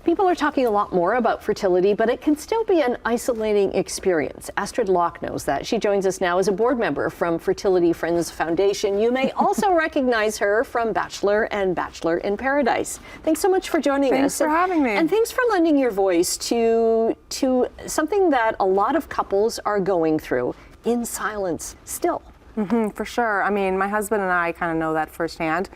People are talking a lot more about fertility, but it can still be an isolating experience. Astrid Loch knows that. She joins us now as a board member from Fertility Friends Foundation. You may also recognize her from Bachelor and Bachelor in Paradise. Thanks so much for joining us. Thanks for having me. And thanks for lending your voice to something that a lot of couples are going through in silence still. For sure. I mean, my husband and I kind of know that firsthand.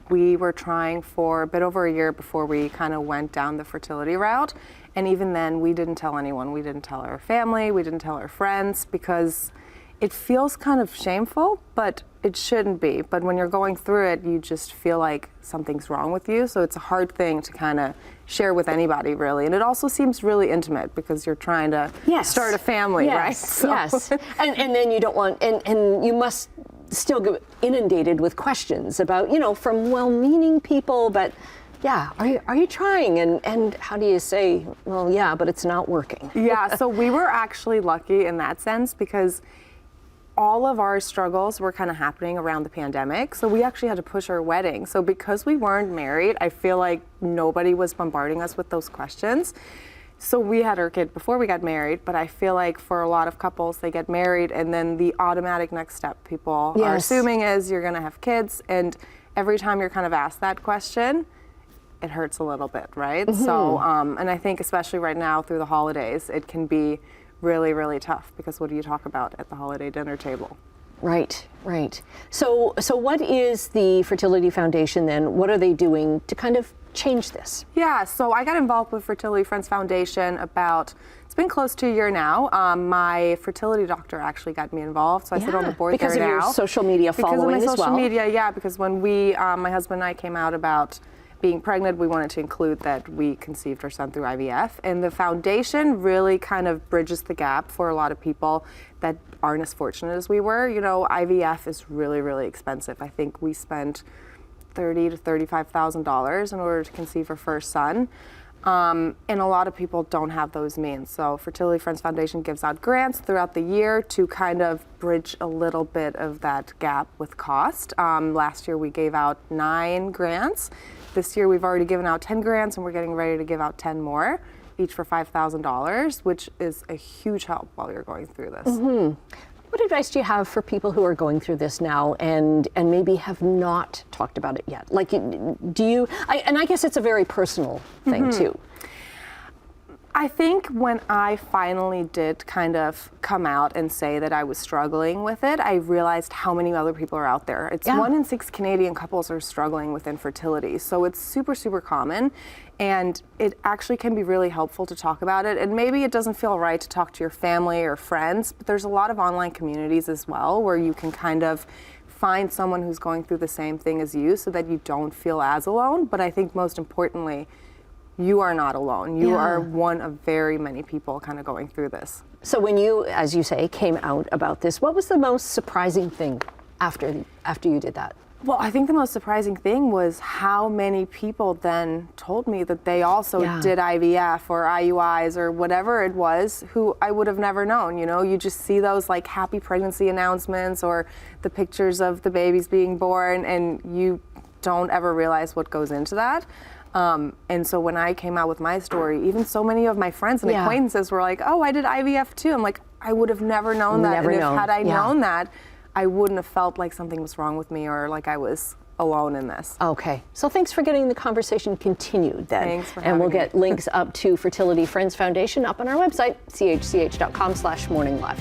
We were trying for a bit over a year before we kind of went down the fertility route. And even then, we didn't tell anyone. We didn't tell our family. We didn't tell our friends because it feels kind of shameful, but it shouldn't be. But when you're going through it, you just feel like something's wrong with you. So it's a hard thing to kind of share with anybody, really. And it also seems really intimate because you're trying to start a family, right? So. Yes. And then you don't want, and you must still get inundated with questions about, from well-meaning people, but yeah, are you trying? And how do you say, well, yeah, but it's not working? Yeah, so we were actually lucky in that sense because all of our struggles were kind of happening around the pandemic. So we actually had to push our wedding. So because we weren't married, I feel like nobody was bombarding us with those questions. So we had our kid before we got married, but I feel like for a lot of couples, they get married and then the automatic next step people are assuming is you're gonna have kids. And every time you're kind of asked that question, it hurts a little bit, right? So, and I think especially right now through the holidays, it can be really, really tough because what do you talk about at the holiday dinner table? Right. So what is the Fertility Foundation then? What are they doing to kind of change this? Yeah, so I got involved with Fertility Friends Foundation it's been close to a year now. My fertility doctor actually got me involved, so I sit on the board because there now. Because of your social media following as well. Because of my social media, yeah, because when my husband and I came out about being pregnant, we wanted to include that we conceived our son through IVF. And the foundation really kind of bridges the gap for a lot of people that aren't as fortunate as we were. IVF is really, really expensive. I think we spent $30,000 to $35,000 in order to conceive our first son. And a lot of people don't have those means. So Fertility Friends Foundation gives out grants throughout the year to kind of bridge a little bit of that gap with cost. Last year we gave out 9 grants. This year we've already given out 10 grants and we're getting ready to give out 10 more, each for $5,000, which is a huge help while you're going through this. What advice do you have for people who are going through this now and maybe have not talked about it yet? Like, I guess it's a very personal thing too. I think when I finally did kind of come out and say that I was struggling with it, I realized how many other people are out there. It's 1 in 6 Canadian couples are struggling with infertility. So it's super, super common. And it actually can be really helpful to talk about it. And maybe it doesn't feel right to talk to your family or friends, but there's a lot of online communities as well where you can kind of find someone who's going through the same thing as you so that you don't feel as alone. But I think most importantly, you are not alone. You are one of very many people kind of going through this. So when you, as you say, came out about this, what was the most surprising thing after you did that? Well, I think the most surprising thing was how many people then told me that they also did IVF or IUIs or whatever it was, who I would have never known. You just see those like happy pregnancy announcements or the pictures of the babies being born, and you don't ever realize what goes into that. And so when I came out with my story, even so many of my friends and acquaintances were like, oh, I did IVF too. I'm like, I would have never known that. And had I known that, I wouldn't have felt like something was wrong with me or like I was alone in this. Okay. So thanks for getting the conversation continued then. Thanks for having And we'll me. get links up to Fertility Friends Foundation up on our website, chch.com/morninglive.